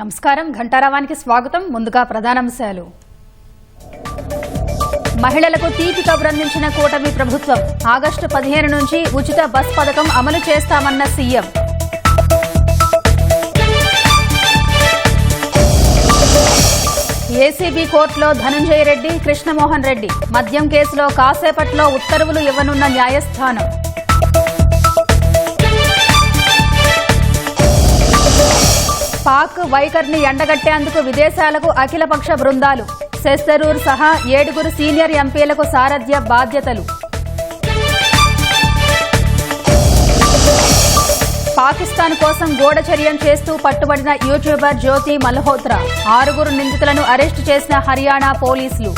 నమస్కారం ఘంటారావానికి స్వాగతం. ముందుగా ప్రధానాంశాలు. మహిళలకు తీపి కబురు అందించిన కూటమి ప్రభుత్వం. ఆగస్టు 15 నుంచి ఉచిత బస్ పథకం అమలు చేస్తామన్న సీఎం. ఏసీబీ కోర్టులో ధనంజయ రెడ్డి, కృష్ణమోహన్ రెడ్డి. మద్యం కేసులో కాసేపట్లో ఉత్తర్వులు ఇవ్వనున్న న్యాయస్థానం. పాక్ వైఖరిని ఎండగట్టేందుకు విదేశాలకు అఖిలపక్ష బృందాలు. శశరూర్ సహా 7 సీనియర్ ఎంపీలకు సారథ్య బాధ్యతలు. పాకిస్తాన్ కోసం గూఢచర్యం చేస్తూ పట్టుబడిన యూట్యూబర్ జ్యోతి మల్హోత్రా. 6 నిందితులను అరెస్టు చేసిన హర్యానా పోలీసులు.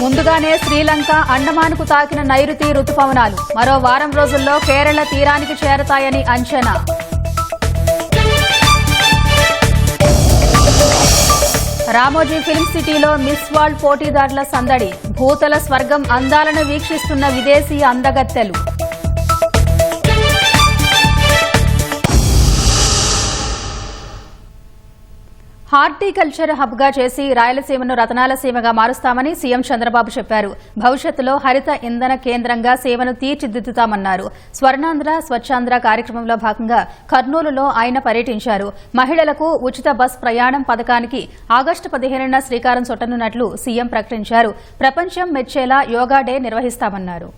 ముందుగానే శ్రీలంక, అండమాన్కు తాకిన నైరుతి రుతుపవనాలు. మరో వారం రోజుల్లో కేరళ తీరానికి చేరతాయని అంచనా. రామోజీ ఫిల్మ్ సిటీలో మిస్ వరల్డ్ పోటీదారుల సందడి. భూతల స్వర్గం అందాలను వీక్షిస్తున్న విదేశీ అందగత్తెలు. హార్టికల్చర్ హబ్ గా చేసి రాయలసీమను రతనాల సీమగా మారుస్తామని సీఎం చంద్రబాబు చెప్పారు. భవిష్యత్తులో హరిత ఇంధన కేంద్రంగా సీమను తీర్చిదిద్దుతామన్నారు. స్వర్ణాంధ్ర స్వచ్ఛాంధ్ర కార్యక్రమంలో భాగంగా కర్నూలులో ఆయన పర్యటించారు. మహిళలకు ఉచిత బస్ ప్రయాణం పథకానికి ఆగస్టు 15న శ్రీకారం చుట్టనున్నట్లు సీఎం ప్రకటించారు. ప్రపంచం మెచ్చేలా యోగా డే నిర్వహిస్తామన్నారు.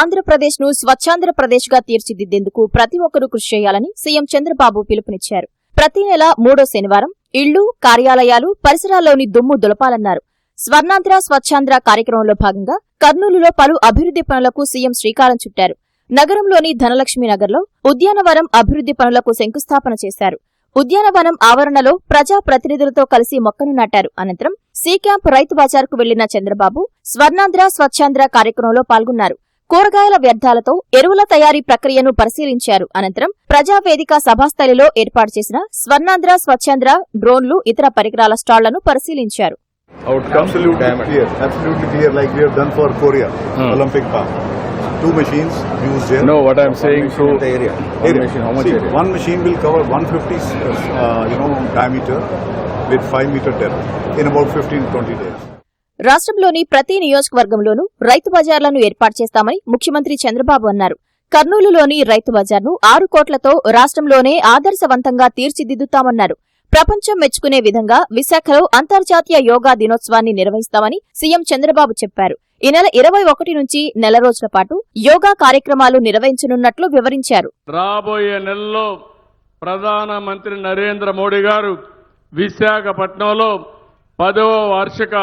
ఆంధ్రప్రదేశ్ ను స్వచ్ఛాంధ్రప్రదేశ్ గా తీర్చిదిద్దేందుకు ప్రతి ఒక్కరూ కృషి చేయాలని సీఎం చంద్రబాబు పిలుపునిచ్చారు. ప్రతి నెల 3వ శనివారం ఇళ్లు, కార్యాలయాలు, పరిసరాల్లోని దుమ్ము దులపాలన్నారు. స్వర్ణాంధ్ర స్వచ్ఛాంధ్ర కార్యక్రమంలో భాగంగా కర్నూలులో పలు అభివృద్ది పనులకు సీఎం శ్రీకారం చుట్టారు. నగరంలోని ధనలక్ష్మి నగర్లో ఉద్యానవనం అభివృద్ది పనులకు శంకుస్థాపన చేశారు. ఉద్యానవనం ఆవరణలో ప్రజా ప్రతినిధులతో కలిసి మొక్కను నాటారు. అనంతరం సి క్యాంప్ రైతు బజార్కు వెళ్లిన చంద్రబాబు స్వర్ణాంధ్ర స్వచ్ఛాంధ్ర కార్యక్రమంలో పాల్గొన్నారు. కూరగాయల వ్యర్థాలతో ఎరువుల తయారీ ప్రక్రియను పరిశీలించారు. అనంతరం ప్రజావేదిక సభాస్థలిలో ఏర్పాటు చేసిన స్వర్ణాంధ్ర స్వచ్ఛాంధ్ర డ్రోన్లు, ఇతర పరికరాల స్టాళ్లను పరిశీలించారు. Absolutely clear, like we have done for Korea Olympic Park. 2 machines used here. No, what I am saying to the area. Machine, how much area? One machine will cover 150 diameter with 5 meter depth in about 15-20 days. రాష్ట్రంలోని ప్రతి నియోజకవర్గంలోనూ రైతు బజార్లను ఏర్పాటు చేస్తామని ముఖ్యమంత్రి చంద్రబాబు అన్నారు. కర్నూలులోని రైతు బజార్ను 6 కోట్లతో రాష్ట్రంలోనే ఆదర్శవంతంగా తీర్చిదిద్దుతామన్నారు. ప్రపంచం మెచ్చుకునే విధంగా విశాఖలో అంతర్జాతీయ యోగా దినోత్సవాన్ని నిర్వహిస్తామని సీఎం చంద్రబాబు చెప్పారు. ఈ నెల 21 నుంచి నెల రోజుల పాటు యోగా కార్యక్రమాలు నిర్వహించనున్నట్లు వివరించారు. రాబోయే నెలలో ప్రధానమంత్రి నరేంద్ర మోడీ గారు విశాఖపట్నంలో 10వ వార్షిక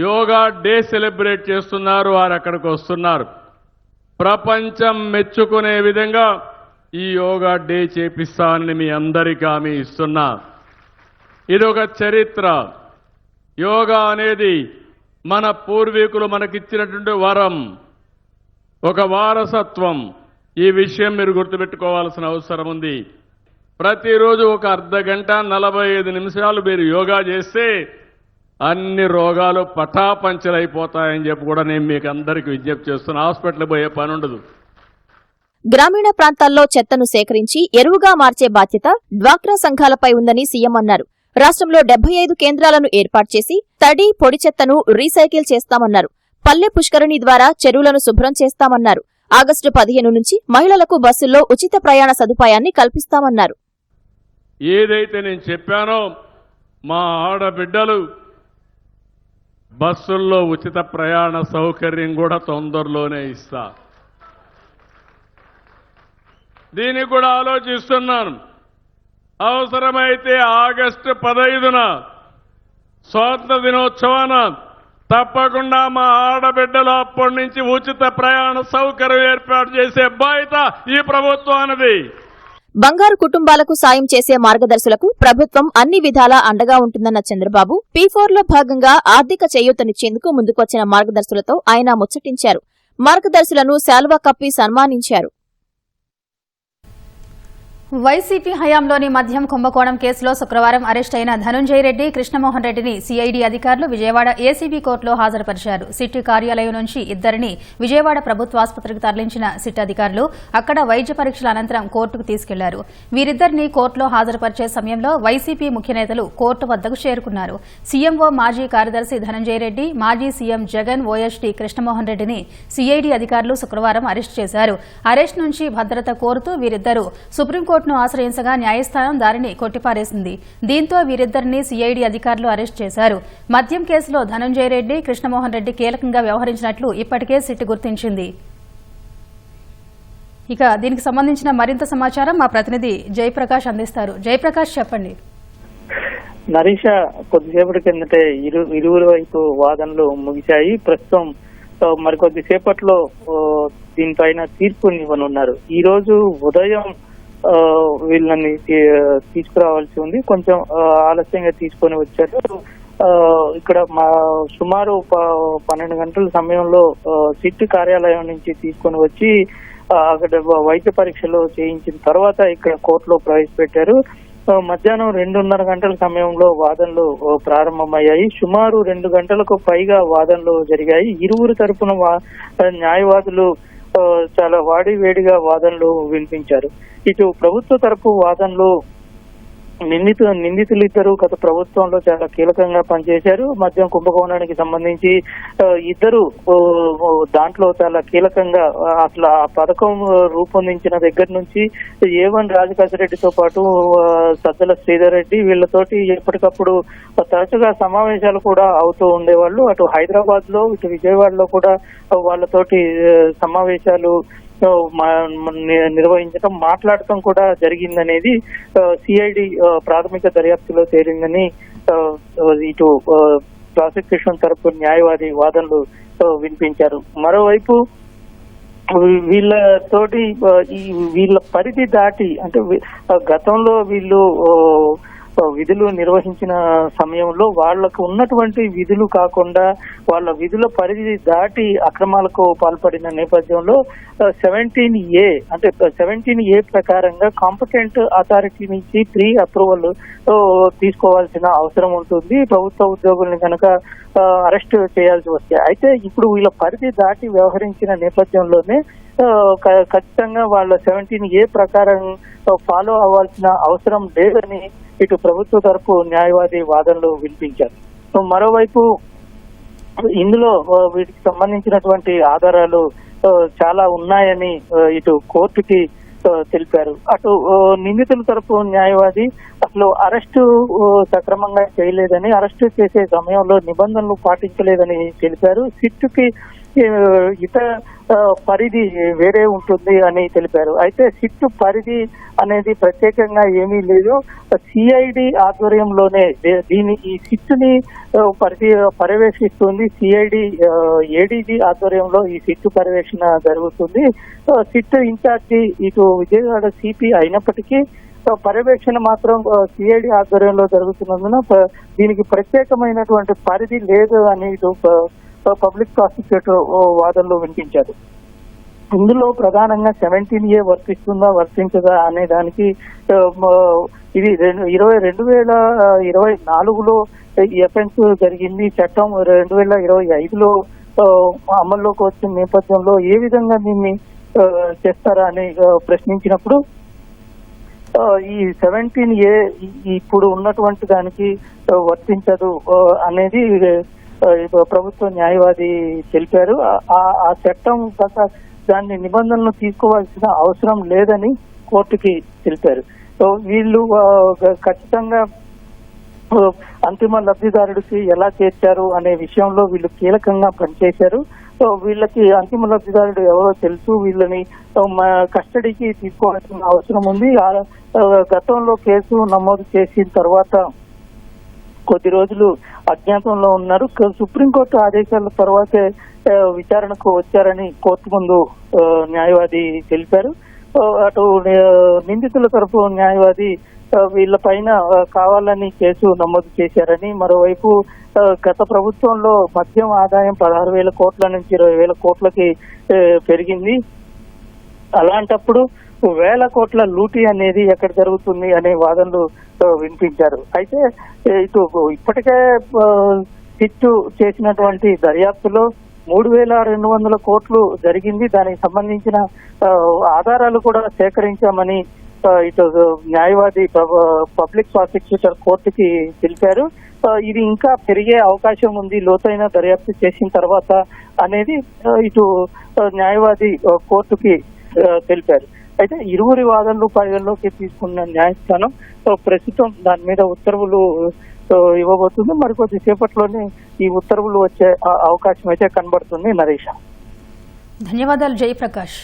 యోగా డే సెలబ్రేట్ చేస్తున్నారు. వారు అక్కడికి వస్తున్నారు. ప్రపంచం మెచ్చుకునే విధంగా ఈ యోగా డే చేపిస్తానని మీ అందరికీ హామీ ఇస్తున్నా. ఇదొక చరిత్ర. యోగా అనేది మన పూర్వీకులు మనకిచ్చినటువంటి వరం, ఒక వారసత్వం. ఈ విషయం మీరు గుర్తుపెట్టుకోవాల్సిన అవసరం ఉంది. ప్రతిరోజు ఒక అర్ధగంట 45 నిమిషాలు మీరు యోగా చేస్తే అన్ని రోగాలు పటాపంచలైపోతాయని చెప్పి కూడా నేను మీకు అందరికీ విజ్ఞప్తి చేస్తున్నా. హాస్పిటల్ పోయే పని ఉండదు. గ్రామీణ ప్రాంతాల్లో చెత్తను సేకరించి ఎరువుగా మార్చే బాధ్యత డ్వాక్రా సంఘాలపై ఉందని సీఎం అన్నారు. రాష్ట్రంలో 75 కేంద్రాలను ఏర్పాటు చేసి తడి, పొడి చెత్తను రీసైకిల్ చేస్తామన్నారు. పల్లె పుష్కరిణి ద్వారా చెరువులను శుభ్రం చేస్తామన్నారు. ఆగస్టు 15 నుంచి మహిళలకు బస్సుల్లో ఉచిత ప్రయాణ సదుపాయాన్ని కల్పిస్తామన్నారు. ఏదైతే నేను చెప్పానో మా ఆడబిడ్డలు బస్సుల్లో ఉచిత ప్రయాణ సౌకర్యం కూడా తొందరలోనే ఇస్తా. దీనికి కూడా ఆలోచిస్తున్నాను. అవసరమైతే ఆగస్టు 15న స్వాతంత్ర దినోత్సవాన తప్పకుండా మా ఆడబిడ్డలు అప్పటి నుంచి ఉచిత ప్రయాణ సౌకర్యం ఏర్పాటు చేసే బాధ్యత ఈ ప్రభుత్వానిది. బంగారు కుటుంబాలకు సాయం చేసే మార్గదర్శులకు ప్రభుత్వం అన్ని విధాలా అండగా ఉంటుందన్న చంద్రబాబు P4లో భాగంగా ఆర్థిక చేయూతనిచ్చేందుకు ముందుకొచ్చిన మార్గదర్శులతో ఆయన ముచ్చటించారు. మార్గదర్శులను శాలువా కప్పి సన్మానించారు. వైసీపీ హయాంలోని మద్యం కుంభకోణం కేసులో శుక్రవారం అరెస్ట్ అయిన ధనుంజయ రెడ్డి, కృష్ణమోహన్ రెడ్డిని సీఐడీ అధికారులు విజయవాడ ఏసీబీ కోర్టులో హాజరుపరిచారు. సిట్ కార్యాలయం నుంచి ఇద్దరిని విజయవాడ ప్రభుత్వాసుపత్రికి తరలించిన సిట్ అధికారులు అక్కడ వైద్య పరీక్షల అనంతరం కోర్టుకు తీసుకెళ్లారు. వీరిద్దరిని కోర్టులో హాజరుపరిచే సమయంలో వైసీపీ ముఖ్య నేతలు కోర్టు వద్దకు చేరుకున్నారు. సీఎంఓ మాజీ కార్యదర్శి ధనుంజయ రెడ్డి, మాజీ సీఎం జగన్, ఓఎస్డీ కృష్ణమోహన్ రెడ్డిని సీఐడీ అధికారులు శుక్రవారం అరెస్ట్ చేశారు. అరెస్ట్ నుంచి భద్రత కోరుతూ వీరిద్దరూ సుప్రీంకోర్టును ఆశ్రయించగా న్యాయస్థానం దారిని కొట్టిపారేసింది. దీంతో వీరిద్దరిని సీఐడీ అధికారులు అరెస్ట్ చేశారు. మద్యం కేసులో ధనుంజయ రెడ్డి, కృష్ణమోహన్ రెడ్డి కీలకంగా వ్యవహరించినట్లు ఇప్పటికే సిట్ గుర్తించింది. ఇక దీనికి సంబంధించిన మరింత సమాచారం మా ప్రతినిధి జయప్రకాష్ అందిస్తారు. జయప్రకాష్, చెప్పండి. నరీష, కొద్దిసేపటి కిందటే ఇరువురు వైపు వాదనలు ముగిశాయి. ప్రస్తుతం మరికొద్దిసేపట్లో దీనిపైన తీర్పునివ్వనున్నారు. ఈ రోజు ఉదయం వీళ్ళని తీసుకురావాల్సి ఉంది. కొంచెం ఆలస్యంగా తీసుకొని వచ్చారు. ఇక్కడ సుమారు 12 గంటల సమయంలో సిట్ కార్యాలయం నుంచి తీసుకొని వచ్చి అక్కడ వైద్య పరీక్షలు చేయించిన తర్వాత ఇక్కడ కోర్టులో ప్రవేశపెట్టారు. మధ్యాహ్నం 2:30 గంటల సమయంలో వాదనలు ప్రారంభమయ్యాయి. సుమారు 2 గంటలకు పైగా వాదనలు జరిగాయి. ఇరువురు తరపున న్యాయవాదులు చాలా వాడివేడిగా వాదనలు వినిపించారు. ఇటు ప్రభుత్వ తరపు వాదనలు నిందితులు ఇద్దరు గత ప్రభుత్వంలో చాలా కీలకంగా పనిచేశారు. మద్యం కుంభకోణానికి సంబంధించి ఇద్దరు దాంట్లో చాలా కీలకంగా అసలు ఆ పథకం రూపొందించిన దగ్గర నుంచి A1 రాజకాశిరెడ్డితో పాటు సజ్జల శ్రీధర్ రెడ్డి వీళ్ళతోటి ఎప్పటికప్పుడు తరచుగా సమావేశాలు కూడా అవుతూ ఉండేవాళ్ళు. అటు హైదరాబాద్ లో, ఇటు విజయవాడలో కూడా వాళ్ళతోటి సమావేశాలు నిర్వహించడం, మాట్లాడటం కూడా జరిగిందనేది సిఐడి ప్రాథమిక దర్యాప్తులో తేలిందని ఇటు ప్రాసిక్యూషన్ తరపు న్యాయవాది వాదనలు వినిపించారు. మరోవైపు వీళ్ళ పరిధి దాటి, అంటే గతంలో వీళ్ళు విధులు నిర్వహించిన సమయంలో వాళ్లకు ఉన్నటువంటి విధులు కాకుండా వాళ్ళ విధుల పరిధి దాటి అక్రమాలకు పాల్పడిన నేపథ్యంలో 17A అంటే 17A ప్రకారంగా కాంపిటెంట్ అథారిటీ నుంచి ప్రీ అప్రూవల్ తీసుకోవాల్సిన అవసరం ఉంటుంది ప్రభుత్వ ఉద్యోగుల్ని కనుక అరెస్ట్ చేయాల్సి వస్తే. అయితే ఇప్పుడు వీళ్ళ పరిధి దాటి వ్యవహరించిన నేపథ్యంలోనే ఖచ్చితంగా వాళ్ళ 17A ప్రకారం ఫాలో అవ్వాల్సిన అవసరం లేదని ఇటు ప్రభుత్వ తరపు న్యాయవాది వాదనలు వినిపించారు. మరోవైపు ఇందులో వీటికి సంబంధించినటువంటి ఆధారాలు చాలా ఉన్నాయని ఇటు కోర్టుకి తెలిపారు. అటు నిందితుల తరపు న్యాయవాది అసలు అరెస్టు సక్రమంగా చేయలేదని, అరెస్టు చేసే సమయంలో నిబంధనలు పాటించలేదని తెలిపారు. సిట్టుకి ఇతర పరిధి వేరే ఉంటుంది అని తెలిపారు. అయితే సిట్టు పరిధి అనేది ప్రత్యేకంగా ఏమీ లేదు. సిఐడి ఆధ్వర్యంలోనే ఈ సిట్టుని పర్యవేక్షిస్తుంది. సిఐడి ఏడీజీ ఆధ్వర్యంలో ఈ సిట్టు పర్యవేక్షణ జరుగుతుంది. సిట్టు ఇన్ఛార్జి ఇటు విజయవాడ సిపి అయినప్పటికీ పర్యవేక్షణ మాత్రం సిఐడి ఆధ్వర్యంలో జరుగుతున్నందున దీనికి ప్రత్యేకమైనటువంటి పరిధి లేదు అని ఇటు పబ్లిక్ ప్రాసిక్యూటర్ వాదనలు వినిపించారు. ఇందులో ప్రధానంగా 17A వర్తిస్తుందా వర్తించదా అనే దానికి ఇది 2024లో ఈ అఫెన్స్ జరిగింది. చట్టం 2025లో అమల్లోకి వచ్చిన నేపథ్యంలో ఏ విధంగా దీన్ని చేస్తారా అని ప్రశ్నించినప్పుడు ఈ 17A ఇప్పుడు ఉన్నటువంటి దానికి వర్తించదు అనేది ప్రభుత్వ న్యాయవాది తెలిపారు. ఆ చట్టం దాన్ని నిబంధనలు తీసుకోవాల్సిన అవసరం లేదని కోర్టుకి తెలిపారు. సో వీళ్ళు ఖచ్చితంగా అంతిమ లబ్ధిదారుడికి ఎలా చేర్చారు అనే విషయంలో వీళ్ళు కీలకంగా పనిచేశారు. సో వీళ్ళకి అంతిమ లబ్ధిదారుడు ఎవరో తెలుసు, వీళ్ళని కస్టడీకి తీసుకోవాల్సిన అవసరం ఉంది. గతంలో కేసు నమోదు చేసిన తర్వాత కొద్ది రోజులు అజ్ఞాతంలో ఉన్నారు. సుప్రీంకోర్టు ఆదేశాల తర్వాతే విచారణకు వచ్చారని కోర్టు ముందు న్యాయవాది తెలిపారు. అటు నిందితుల తరపు న్యాయవాది వీళ్ళ పైన కావాలని కేసు నమోదు చేశారని, మరోవైపు గత ప్రభుత్వంలో మద్యం ఆదాయం 16,000 కోట్ల నుంచి 20,000 కోట్లకి పెరిగింది. అలాంటప్పుడు వేల కోట్ల లూటీ అనేది ఎక్కడ జరుగుతుంది అనే వాదనలు వినిపించారు. అయితే ఇటు ఇప్పటికే సిట్ చేసినటువంటి దర్యాప్తులో 3,200 కోట్లు జరిగింది. దానికి సంబంధించిన ఆధారాలు కూడా సేకరించామని ఇటు న్యాయవాది పబ్లిక్ ప్రాసిక్యూటర్ కోర్టుకి తెలిపారు. ఇది ఇంకా పెరిగే అవకాశం ఉంది లోతైన దర్యాప్తు చేసిన తర్వాత అనేది ఇటు న్యాయవాది కోర్టుకి తెలిపారు. అయితే ఇరువురి వాదనలు పరిగణలోకి తీసుకున్న న్యాయస్థానం ప్రస్తుతం దాని మీద ఉత్తర్వులు ఇవ్వబోతుంది. మరికొద్ది సేపట్లోనే ఈ ఉత్తర్వులు వచ్చే అవకాశం అయితే కనబడుతుంది. నరేష్, ధన్యవాదాలు జయప్రకాష్.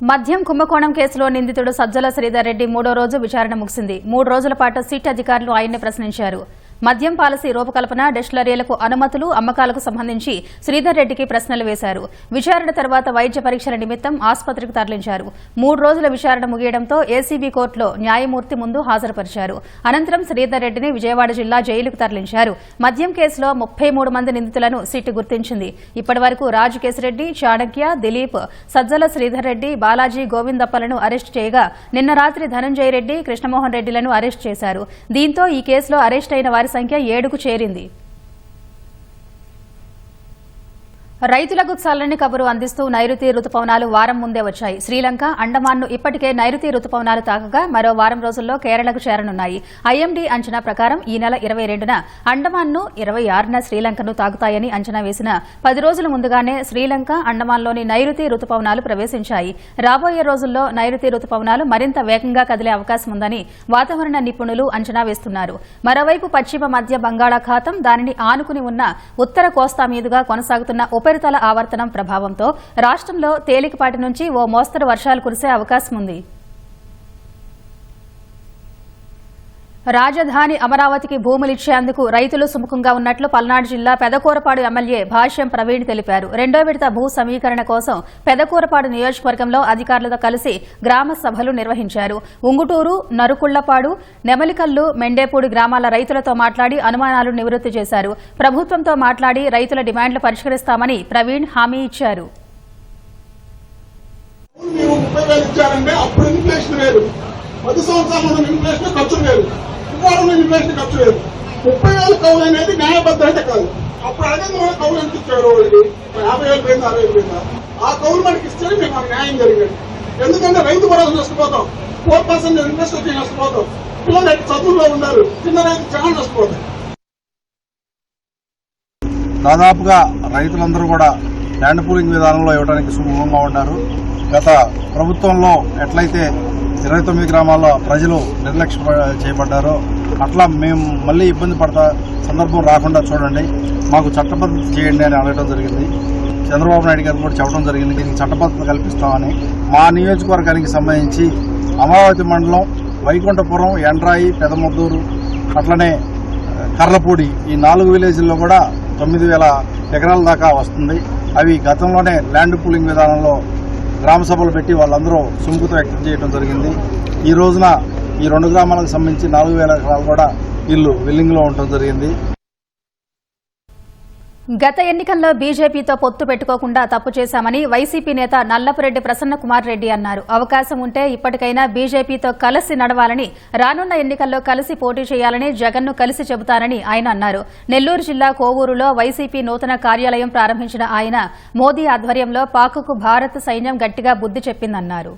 మద్యం కుంభకోణం కేసులో నిందితుడు సజ్జల శ్రీధర్ రెడ్డి 3వ రోజు విచారణ ముగిసింది. 3 రోజుల పాటు సిట్ అధికారులు ఆయన్ని ప్రశ్నించారు. మద్యం పాలసీ రూపకల్పన, డెస్టిలరీలకు అనుమతులు, అమ్మకాలకు సంబంధించి శ్రీధర్ రెడ్డికి ప్రశ్నలు వేశారు. విచారణ తర్వాత వైద్య పరీక్షల నిమిత్తం ఆసుపత్రికి తరలించారు. 3 రోజుల విచారణ ముగియడంతో ఏసీబీ కోర్టులో న్యాయమూర్తి ముందు హాజరుపరిచారు. అనంతరం శ్రీధర్ రెడ్డిని విజయవాడ జిల్లా జైలుకు తరలించారు. మద్యం కేసులో 33 మంది నిందితులను సిట్ గుర్తించింది. ఇప్పటి వరకు రాజు కేశిరెడ్డి, చాణక్య, దిలీప్, సజ్జల శ్రీధర్ రెడ్డి, బాలాజీ, గోవిందప్పలను అరెస్టు చేయగా నిన్న రాత్రి ధనంజయ రెడ్డి, కృష్ణమోహన్ రెడ్డిలను అరెస్టు చేశారు. దీంతో ఈ కేసులో అరెస్ట్ అయిన వారి సంఖ్య 7కు చేరింది. రైతులకు చల్లని కబురు అందిస్తూ నైరుతి రుతుపవనాలు వారం ముందే వచ్చాయి. శ్రీలంక, అండమాన్ను ఇప్పటికే నైరుతి రుతుపవనాలు తాకగా మరో వారం రోజుల్లో కేరళకు చేరనున్నాయి. ఐఎండీ అంచనా ప్రకారం ఈ నెల 22న అండమాన్ను, 26న శ్రీలంకను తాకుతాయని అంచనా వేసిన 10 రోజుల ముందుగానే శ్రీలంక, అండమాన్లోని నైరుతి రుతుపవనాలు ప్రవేశించాయి. రాబోయే రోజుల్లో నైరుతి రుతుపవనాలు మరింత వేగంగా కదిలే అవకాశం ఉందని వాతావరణ నిపుణులు అంచనా వేస్తున్నారు. మరోవైపు పశ్చిమ మధ్య బంగాళాఖాతం, దానిని ఆనుకుని ఉన్న ఉత్తర కోస్తా మీదుగా కొనసాగుతున్న ఉపరితల ఆవర్తనం ప్రభావంతో రాష్ట్రంలో తేలికపాటి నుంచి ఓ మోస్తరు వర్షాలు కురిసే అవకాశం ఉంది. రాజధాని అమరావతికి భూములిచ్చేందుకు రైతులు సుముఖంగా ఉన్నట్లు పల్నాడు జిల్లా పెదకూరపాడు ఎమ్మెల్యే భాష్యం ప్రవీణ్ తెలిపారు. 2వ విడత భూ సమీకరణ కోసం పెదకూరపాడు నియోజకవర్గంలో అధికారులతో కలిసి గ్రామ సభలు నిర్వహించారు. ఉంగుటూరు, నరుకుళ్లపాడు, నెమలికల్లు, మెండేపూడి గ్రామాల రైతులతో మాట్లాడి అనుమానాలు నివృత్తి చేశారు. ప్రభుత్వంతో మాట్లాడి రైతుల డిమాండ్లు పరిష్కరిస్తామని ప్రవీణ్ హామీ ఇచ్చారు. 10 సంవత్సరాల ఇన్ఫ్లేషన్ ఖర్చు లేదు, ఇవాళ ఇన్ఫ్లేషన్ ఖర్చు లేదు. 30,000 కౌలు అనేది న్యాయబద్ధత కాదు. అప్పుడు అడిగిన కౌలు ఎంత ఇచ్చారు, వాళ్ళకి 50,000 పోయింది, 60,000 పోయిందా? ఆ కౌలు మనకి ఇస్తే మేము మనకు న్యాయం జరిగేది. ఎందుకంటే రైతు భరోసా నష్టపోతాం, 4% ఇంట్రెస్ట్ వచ్చి నష్టపోతాం. పిల్లలు చదువుల్లో ఉన్నారు, చిన్న రైతు చాలా నష్టపోతాం. దాదాపుగా రైతులందరూ కూడా ల్యాండ్ పూలింగ్ విధానంలో ఇవ్వడానికి సుముఖంగా ఉన్నారు. గత ప్రభుత్వంలో ఎట్లయితే 29 గ్రామాల్లో ప్రజలు నిర్లక్ష్యం చేయబడ్డారో అట్లా మేము మళ్ళీ ఇబ్బంది పడతా సందర్భం రాకుండా చూడండి, మాకు చట్టబద్ధత చేయండి అని అడగడం జరిగింది. చంద్రబాబు నాయుడు గారు కూడా చెప్పడం జరిగింది, దీనికి చట్టబద్ధత కల్పిస్తామని. మా నియోజకవర్గానికి సంబంధించి అమరావతి మండలం, వైకుంఠపురం, ఎండ్రాయి, పెదముద్దూరు, అట్లనే కర్లపూడి, ఈ 4 విలేజ్ల్లో కూడా 9,000 ఎకరాల దాకా వస్తుంది. అవి గతంలోనే ల్యాండ్ పూలింగ్ విధానంలో గ్రామ సభలు పెట్టి వాళ్ళందరూ సుముఖత వ్యక్తం చేయడం జరిగింది. ఈ రోజున ఈ 2 గ్రామాలకు సంబంధించి 4,000 ఎకరాలు కూడా వీళ్ళు విల్లింగ్లో ఉండటం జరిగింది. గత ఎన్నికల్లో బీజేపీతో పొత్తు పెట్టుకోకుండా తప్పు చేశామని వైసీపీ నేత నల్లపురెడ్డి ప్రసన్న కుమార్ రెడ్డి అన్నారు. అవకాశం ఉంటే ఇప్పటికైనా బీజేపీతో కలిసి నడవాలని, రానున్న ఎన్నికల్లో కలిసి పోటీ చేయాలని జగన్ను కలిసి చెబుతానని ఆయన అన్నారు. నెల్లూరు జిల్లా కోవూరులో వైసీపీ నూతన కార్యాలయం ప్రారంభించిన ఆయన మోదీ ఆధ్వర్యంలో పాక్కు భారత సైన్యం గట్టిగా బుద్ధి చెప్పిందన్నారు.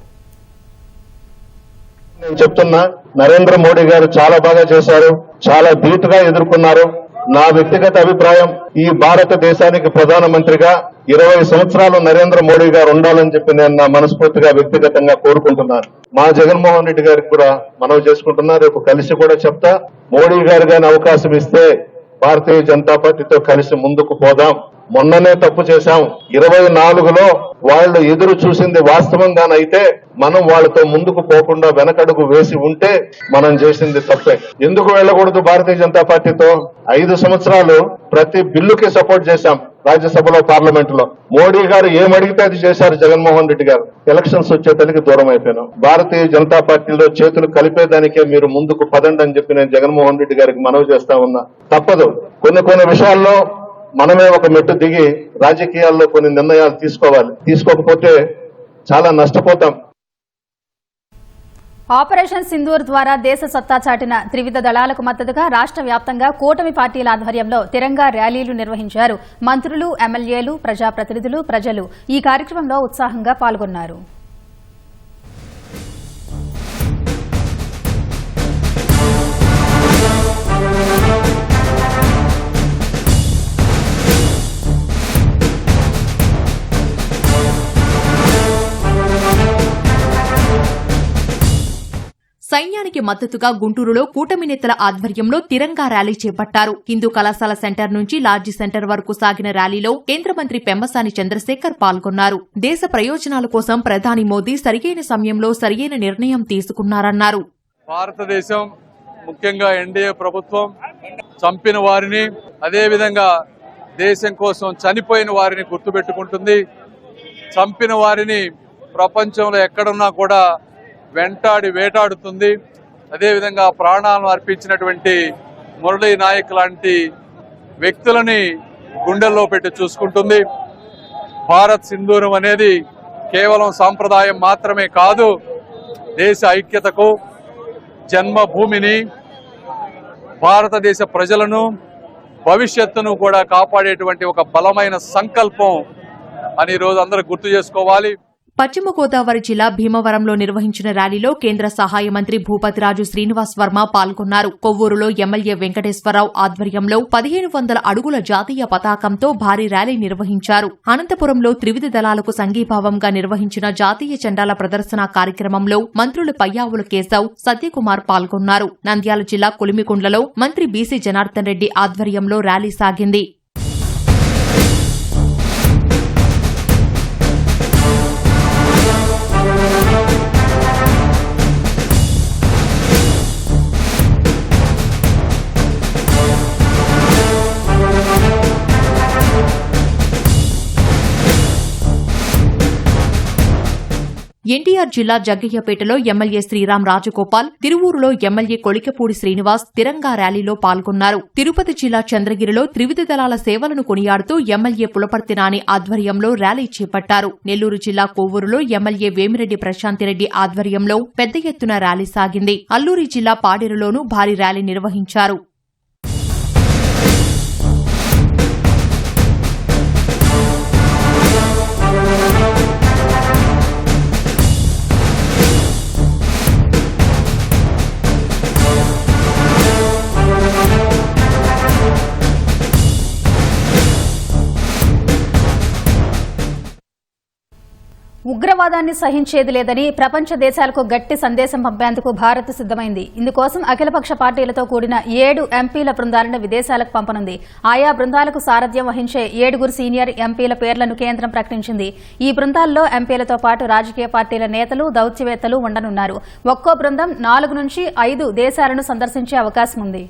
నేను చెప్తున్నా, నరేంద్ర మోడీ గారు చాలా బాగా చేశారు, చాలా ధీటుగా ఎదుర్కొన్నారు. నా వ్యక్తిగత అభిప్రాయం, ఈ భారతదేశానికి ప్రధానమంత్రిగా 20 సంవత్సరాలు నరేంద్ర మోడీ గారు ఉండాలని చెప్పి నేను నా మనస్ఫూర్తిగా వ్యక్తిగతంగా కోరుకుంటున్నాను. మా జగన్మోహన్ రెడ్డి గారికి కూడా మనవి చేసుకుంటున్నా, రేపు కలిసి కూడా చెప్తా. మోడీ గారు గాని అవకాశం ఇస్తే భారతీయ జనతా పార్టీతో కలిసి ముందుకు పోదాం. మొన్ననే తప్పు చేశాం. 24లో వాళ్ళు ఎదురు చూసింది వాస్తవంగానైతే మనం వాళ్ళతో ముందుకు పోకుండా వెనకడుగు వేసి ఉంటే మనం చేసింది తప్పే. ఎందుకు వెళ్ళకూడదు భారతీయ జనతా పార్టీతో? 5 సంవత్సరాలు ప్రతి బిల్లుకి సపోర్ట్ చేశాం. రాజ్యసభలో పార్లమెంట్ లో. మోడీ గారు ఏమడిగితే అది చేశారు జగన్మోహన్ రెడ్డి గారు. ఎలక్షన్స్ వచ్చేదానికి దూరం అయిపోయినాం. భారతీయ జనతా పార్టీలో చేతులు కలిపేదానికే మీరు ముందుకు పదండి అని చెప్పి నేను జగన్మోహన్ రెడ్డి గారికి మనవి చేస్తా ఉన్నా. తప్పదు, కొన్ని విషయాల్లో మనమే ఒక మెట్టు దిగి రాజకీయాల్లో కొన్ని నిర్ణయాలు తీసుకోవాలి. తీసుకోకపోతే చాలా నష్టపోతాం. ఆపరేషన్ సింధూర్ ద్వారా దేశ సత్తా చాటిన త్రివిధ దళాలకు మద్దతుగా రాష్ట్ర వ్యాప్తంగా కూటమి పార్టీల ఆధ్వర్యంలో తిరంగా ర్యాలీలు నిర్వహించారు. మంత్రులు, ఎమ్మెల్యేలు, ప్రజాప్రతినిధులు, ప్రజలు ఈ కార్యక్రమంలో ఉత్సాహంగా పాల్గొన్నారు. సైన్యానికి మద్దతుగా గుంటూరులో కూటమి నేతల ఆధ్వర్యంలో తిరంగా ర్యాలీ చేపట్టారు. హిందూ కళాశాల సెంటర్ నుంచి లాడ్జి సెంటర్ వరకు సాగిన ర్యాలీలో కేంద్ర మంత్రి పెమ్మసాని చంద్రశేఖర్ పాల్గొన్నారు. దేశ ప్రయోజనాల కోసం ప్రధాని మోదీ సరియైన సమయంలో సరియైన నిర్ణయం తీసుకున్నారన్నారు. భారతదేశం, ముఖ్యంగా ఎన్డీఏ ప్రభుత్వం చంపిన వారిని, అదేవిధంగా దేశం కోసం చనిపోయిన వారిని గుర్తుపెట్టుకుంటుంది. చంపిన వారిని ప్రపంచంలో ఎక్కడున్నా కూడా వెంటాడి వేటాడుతుంది. అదేవిధంగా ప్రాణాలను అర్పించినటువంటి మురళీ నాయక్ లాంటి వ్యక్తులని గుండెల్లో పెట్టి చూసుకుంటుంది. భారత్ సింధూరం అనేది కేవలం సాంప్రదాయం మాత్రమే కాదు, దేశ ఐక్యతకు, జన్మభూమిని, భారతదేశ ప్రజలను, భవిష్యత్తును కూడా కాపాడేటువంటి ఒక బలమైన సంకల్పం అని ఈరోజు అందరూ గుర్తు చేసుకోవాలి. పశ్చిమ గోదావరి జిల్లా భీమవరంలో నిర్వహించిన ర్యాలీలో కేంద్ర సహాయ మంత్రి భూపతిరాజు శ్రీనివాస్ వర్మ పాల్గొన్నారు. కొవ్వూరులో ఎమ్మెల్యే వెంకటేశ్వరరావు ఆధ్వర్యంలో 1500 అడుగుల జాతీయ పతాకంతో భారీ ర్యాలీ నిర్వహించారు. అనంతపురంలో త్రివిధ దళాలకు సంఘీభావంగా నిర్వహించిన జాతీయ జెండాల ప్రదర్శన కార్యక్రమంలో మంత్రులు పయ్యావుల కేశవ్, సత్యకుమార్ పాల్గొన్నారు. నంద్యాల జిల్లా కొలిమికుండ్లలో మంత్రి బీసీ జనార్దన్ రెడ్డి ఆధ్వర్యంలో ర్యాలీ సాగింది. ఎన్టీఆర్ జిల్లా జగ్గయ్యపేటలో ఎమ్మెల్యే శ్రీరామ్ రాజగోపాల్, తిరువూరులో ఎమ్మెల్యే కొలికపూడి శ్రీనివాస్ తిరంగా ర్యాలీలో పాల్గొన్నారు. తిరుపతి జిల్లా చంద్రగిరిలో త్రివిధ దళాల సేవలను కొనియాడుతూ ఎమ్మెల్యే పులపర్తి నాని ఆధ్వర్యంలో ర్యాలీ చేపట్టారు. నెల్లూరు జిల్లా కొవ్వూరులో ఎమ్మెల్యే వేమిరెడ్డి ప్రశాంతిరెడ్డి ఆధ్వర్యంలో పెద్ద ఎత్తున ర్యాలీ సాగింది. అల్లూరి జిల్లా పాడేరులోనూ భారీ ర్యాలీ నిర్వహించారు. ఉగ్రవాదాన్ని సహించేది లేదని ప్రపంచ దేశాలకు గట్టి సందేశం పంపేందుకు భారత్ సిద్దమైంది. ఇందుకోసం అఖిలపక్ష పార్టీలతో కూడిన 7 ఎంపీల బృందాలను విదేశాలకు పంపనుంది. ఆయా బృందాలకు సారథ్యం వహించే 7 సీనియర్ ఎంపీల పేర్లను కేంద్రం ప్రకటించింది. ఈ బృందాల్లో ఎంపీలతో పాటు రాజకీయ పార్టీల నేతలు, దౌత్యవేత్తలు ఉండనున్నారు. ఒక్కో బృందం 4 నుంచి 5 దేశాలను సందర్శించే అవకాశం ఉంది.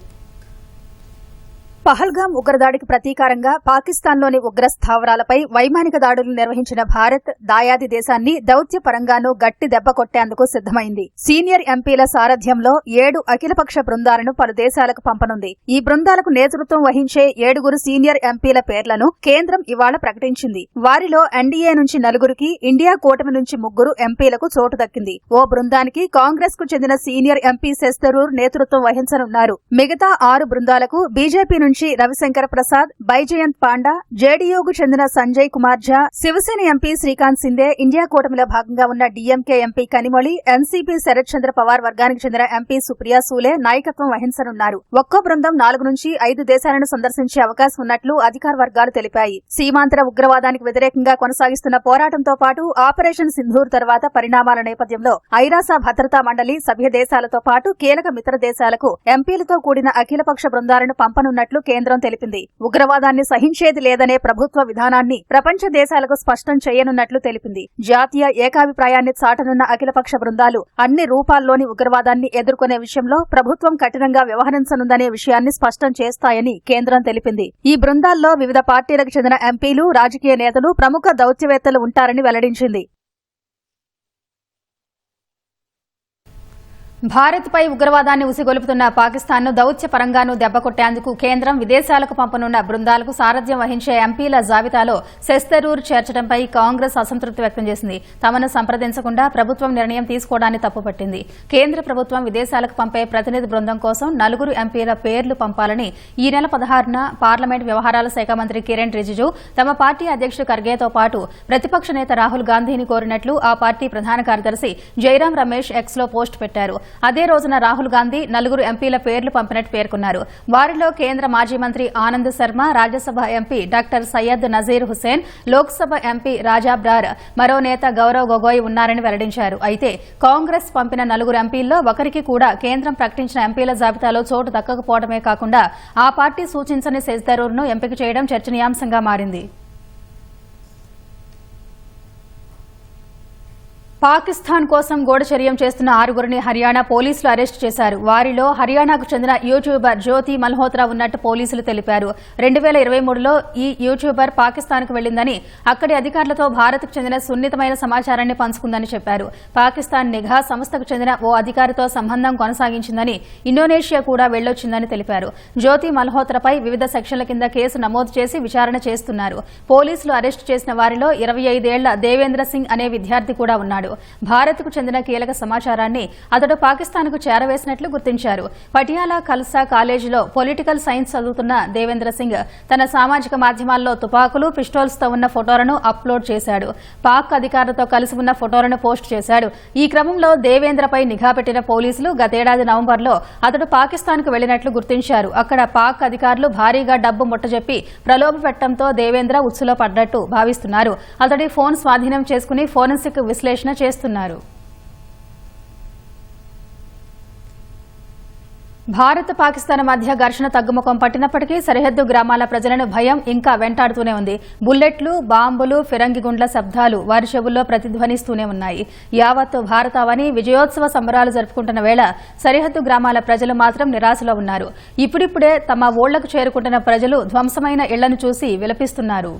పహల్గాం ఉగ్రదాడికి ప్రతీకారంగా పాకిస్తాన్లోని ఉగ్ర స్థావరాలపై వైమానిక దాడులు నిర్వహించిన భారత్ దాయాది దేశాన్ని దౌత్యపరంగానూ గట్టి దెబ్బ కొట్టేందుకు సిద్దమైంది. సీనియర్ ఎంపీల సారథ్యంలో 7 అఖిలపక్ష బృందాలను పలు దేశాలకు పంపనుంది. ఈ బృందాలకు నేతృత్వం వహించే 7 సీనియర్ ఎంపీల పేర్లను కేంద్రం ఇవాళ ప్రకటించింది. వారిలో ఎన్డీఏ నుంచి 4కి, ఇండియా కూటమి నుంచి 3 ఎంపీలకు చోటు దక్కింది. ఓ బృందానికి కాంగ్రెస్ కు చెందిన సీనియర్ ఎంపీ శశిథరూర్ నేతృత్వం వహించనున్నారు. మిగతా 6 బృందాలకు బీజేపీ నుంచి రవిశంకర్ ప్రసాద్, బైజయంత్ పాండా, జేడీయూకు చెందిన సంజయ్ కుమార్ ఝా, శివసేన ఎంపీ శ్రీకాంత్ సిందే, ఇండియా కూటమిలో భాగంగా ఉన్న DMK MP Kanimozhi, NCP Sharad Chandra Pawar వర్గానికి చెందిన ఎంపీ సుప్రియా సూలే నాయకత్వం వహించనున్నారు. ఒక్కో బృందం 4 నుంచి 5 దేశాలను సందర్శించే అవకాశం ఉన్నట్లు అధికార వర్గాలు తెలిపాయి. సీమాంతర ఉగ్రవాదానికి వ్యతిరేకంగా కొనసాగిస్తున్న పోరాటంతో పాటు ఆపరేషన్ సింధూర్ తర్వాత పరిణామాల నేపథ్యంలో ఐరాస భద్రతా మండలి సభ్య దేశాలతో పాటు కీలక మిత్ర దేశాలకు ఎంపీలతో కూడిన అఖిలపక్ష బృందాలను పంపనున్నట్లు కేంద్రం తెలిపింది. ఉగ్రవాదాన్ని సహించేది లేదనే ప్రభుత్వ విధానాన్ని ప్రపంచ దేశాలకు స్పష్టం చేయనున్నట్లు తెలిపింది. జాతీయ ఏకాభిప్రాయాన్ని చాటనున్న అఖిలపక్ష బృందాలు అన్ని రూపాల్లోని ఉగ్రవాదాన్ని ఎదుర్కొనే విషయంలో ప్రభుత్వం కఠినంగా వ్యవహరించనుందనే విషయాన్ని స్పష్టం చేస్తాయని కేంద్రం తెలిపింది. ఈ బృందాల్లో వివిధ పార్టీలకు చెందిన ఎంపీలు, రాజకీయ నేతలు, ప్రముఖ దౌత్యవేత్తలు ఉంటారని వెల్లడించింది. భారత్పై ఉగ్రవాదాన్ని ఉసిగొలుపుతున్న పాకిస్తాన్ను దౌత్యపరంగానూ దెబ్బకొట్టేందుకు కేంద్రం విదేశాలకు పంపనున్న బృందాలకు సారథ్యం వహించే ఎంపీల జాబితాలో శశిథరూర్ చేర్చడంపై కాంగ్రెస్ అసంతృప్తి వ్యక్తం చేసింది. తమను సంప్రదించకుండా ప్రభుత్వం నిర్ణయం తీసుకోవడాన్ని తప్పుపట్టింది. కేంద్ర ప్రభుత్వం విదేశాలకు పంపే ప్రతినిధి బృందం కోసం 4 ఎంపీల పేర్లు పంపాలని ఈ నెల 16న పార్లమెంట్ వ్యవహారాల శాఖ మంత్రి కిరణ్ రిజిజు తమ పార్టీ అధ్యక్షుడు ఖర్గేతో పాటు ప్రతిపక్ష నేత రాహుల్ గాంధీని కోరినట్లు ఆ పార్టీ ప్రధాన కార్యదర్శి జైరాం రమేష్ ఎక్స్లో పోస్ట్ పెట్టారు. అదే రోజున రాహుల్ గాంధీ 4 ఎంపీల పేర్లు పంపినట్టు పేర్కొన్నారు. వారిలో కేంద్ర మాజీ మంత్రి Anand Sharma, Rajya Sabha MP doctor Syed Nasir Hussain, Lok Sabha MP Raja Brar, మరో నేత గౌరవ్ గొగోయ్ ఉన్నారని వెల్లడించారు. అయితే కాంగ్రెస్ పంపిన 4 ఎంపీల్లో ఒకరికి కూడా కేంద్రం ప్రకటించిన ఎంపీల జాబితాలో చోటు దక్కకపోవడమే కాకుండా ఆ పార్టీ సూచించని శశిథరూర్ను ఎంపిక చేయడం చర్చనీయాంశంగా మారింది. పాకిస్తాన్ కోసం గూఢచర్యం చేస్తున్న 6గురిని హర్యానా పోలీసులు అరెస్టు చేశారు. వారిలో హర్యానాకు చెందిన యూట్యూబర్ జ్యోతి మల్హోత్రా ఉన్నట్టు పోలీసులు తెలిపారు. 2023లో ఈ యూట్యూబర్ పాకిస్తాన్కు వెళ్లిందని, అక్కడి అధికారులతో భారత్కు చెందిన సున్నితమైన సమాచారాన్ని పంచుకుందని చెప్పారు. పాకిస్తాన్ నిఘా సంస్థకు చెందిన ఓ అధికారితో సంబంధం కొనసాగించిందని, ఇండోనేషియా కూడా వెళ్లొచ్చిందని తెలిపారు. జ్యోతి మల్హోత్రాపై వివిధ సెక్షన్ల కింద కేసు నమోదు చేసి విచారణ చేస్తున్నారు. పోలీసులు అరెస్టు చేసిన వారిలో 25 ఏళ్ల దేవేంద్ర సింగ్ అనే విద్యార్థి కూడా ఉన్నాడు. భారత్కు చెందిన కీలక సమాచారాన్ని అతడు పాకిస్తాన్కు చేరవేసినట్లు గుర్తించారు. పటియాలా ఖల్సా కాలేజీలో పొలిటికల్ సైన్స్ చదువుతున్న దేవేంద్ర సింగ్ తన సామాజిక మాధ్యమాల్లో తుపాకులు, పిస్టోల్స్తో ఉన్న ఫోటోలను అప్లోడ్ చేశాడు. పాక్ అధికారులతో కలిసి ఉన్న ఫోటోలను పోస్ట్ చేశాడు. ఈ క్రమంలో దేవేంద్రపై నిఘా పెట్టిన పోలీసులు గతేడాది నవంబర్లో అతడు పాకిస్తాన్కు వెళ్లినట్లు గుర్తించారు. అక్కడ పాక్ అధికారులు భారీగా డబ్బు ముట్టజెప్పి ప్రలోభ పెట్టడంతో దేవేంద్ర ఉచ్చులో పడ్డట్టు భావిస్తున్నారు. అతడి ఫోన్ స్వాధీనం చేసుకుని ఫోరెన్సిక్ విశ్లేషణ చేస్తున్నారు. భారత్ పాకిస్తాన్ మధ్య ఘర్షణ తగ్గుముఖం పట్టినప్పటికీ సరిహద్దు గ్రామాల ప్రజలను భయం ఇంకా వెంటాడుతూనే ఉంది. బుల్లెట్లు, బాంబులు, ఫిరంగి గుండ్ల శబ్దాలు వారి చెవుల్లో ప్రతిధ్వనిస్తూనే ఉన్నాయి. యావత్ భారతావని విజయోత్సవ సంబరాలు జరుపుకుంటున్న వేళ సరిహద్దు గ్రామాల ప్రజలు మాత్రం నిరాశలో ఉన్నారు. ఇప్పుడిప్పుడే తమ ఊళ్లకు చేరుకుంటున్న ప్రజలు ధ్వంసమైన ఇళ్లను చూసి విలపిస్తున్నారు.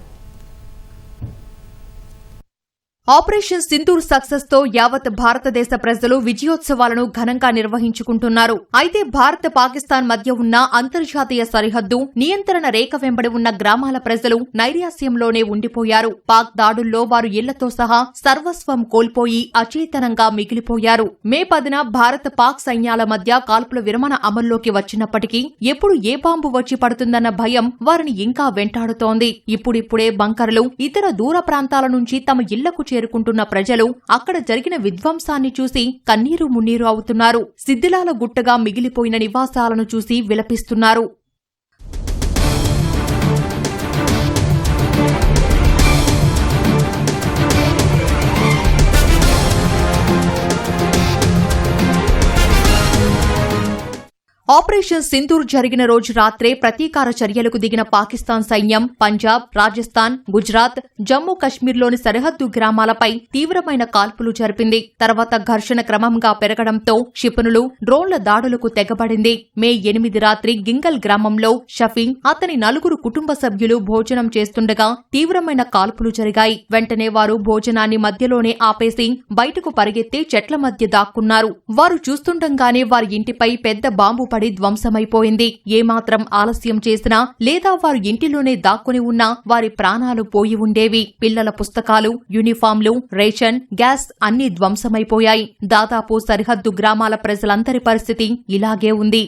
ఆపరేషన్ సింధూర్ సక్సెస్ తో యావత్ భారతదేశ ప్రజలు విజయోత్సవాలను ఘనంగా నిర్వహించుకుంటున్నారు. అయితే భారత్ పాకిస్తాన్ మధ్య ఉన్న అంతర్జాతీయ సరిహద్దు నియంత్రణ రేఖ వెంబడి ఉన్న గ్రామాల ప్రజలు నైరాశ్యంలోనే ఉండిపోయారు. పాక్ దాడుల్లో వారు ఇళ్లతో సహా సర్వస్వం కోల్పోయి అచేతనంగా మిగిలిపోయారు. మే 10న భారత్ పాక్ సైన్యాల మధ్య కాల్పుల విరమణ అమల్లోకి వచ్చినప్పటికీ ఎప్పుడు ఏ బాంబు వచ్చి పడుతుందన్న భయం వారిని ఇంకా వెంటాడుతోంది. ఇప్పుడిప్పుడే బంకర్లు, ఇతర దూర ప్రాంతాల నుంచి తమ ఇళ్లకు చేరుకుంటున్న ప్రజలు అక్కడ జరిగిన విధ్వంసాన్ని చూసి కన్నీరు మున్నీరు అవుతున్నారు. శిథిలాల గుట్టగా మిగిలిపోయిన నివాసాలను చూసి విలపిస్తున్నారు. ఆపరేషన్ సింధూర్ జరిగిన రోజు రాత్రే ప్రతీకార చర్యలకు దిగిన పాకిస్తాన్ సైన్యం పంజాబ్, రాజస్థాన్, గుజరాత్, జమ్మూ కశ్మీర్లోని సరిహద్దు గ్రామాలపై తీవ్రమైన కాల్పులు జరిపింది. తర్వాత ఘర్షణ క్రమంగా పెరగడంతో క్షిపణులు, డ్రోన్ల దాడులకు తెగబడింది. మే 8 రాత్రి గింగల్ గ్రామంలో షఫీ, అతని 4 కుటుంబ సభ్యులు భోజనం చేస్తుండగా తీవ్రమైన కాల్పులు జరిగాయి. వెంటనే వారు భోజనాన్ని మధ్యలోనే ఆపేసి బయటకు పరిగెత్తి చెట్ల మధ్య దాక్కున్నారు. వారు చూస్తుండగానే వారి ఇంటిపై పెద్ద బాంబు పడి ధ్వంసమైపోయింది. ఏమాత్రం ఆలస్యం చేసినా లేదా వారు ఇంటిలోనే దాక్కుని ఉన్నా వారి ప్రాణాలు పోయి ఉండేవి. పిల్లల పుస్తకాలు, యూనిఫాంలు, రేషన్, గ్యాస్ అన్నీ ధ్వంసమైపోయాయి. దాదాపు సరిహద్దు గ్రామాల ప్రజలందరి పరిస్థితి ఇలాగే ఉంది.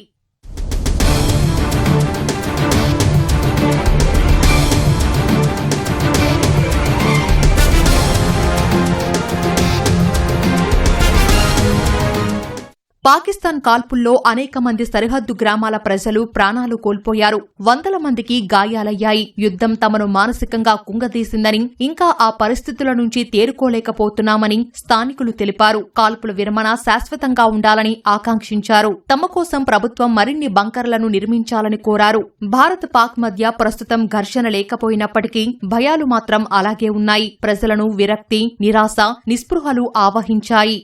పాకిస్తాన్ కాల్పుల్లో అనేక మంది సరిహద్దు గ్రామాల ప్రజలు ప్రాణాలు కోల్పోయారు. వందల మందికి గాయాలయ్యాయి. యుద్ధం తమను మానసికంగా కుంగదీసిందని, ఇంకా ఆ పరిస్థితుల నుంచి తేరుకోలేకపోతున్నామని స్థానికులు తెలిపారు. కాల్పుల విరమణ శాశ్వతంగా ఉండాలని ఆకాంక్షించారు. తమ కోసం ప్రభుత్వం మరిన్ని బంకర్లను నిర్మించాలని కోరారు. భారత్ పాక్ మధ్య ప్రస్తుతం ఘర్షణ లేకపోయినప్పటికీ భయాలు మాత్రం అలాగే ఉన్నాయి. ప్రజలను విరక్తి, నిరాశ, నిస్పృహలు ఆవహించాయి.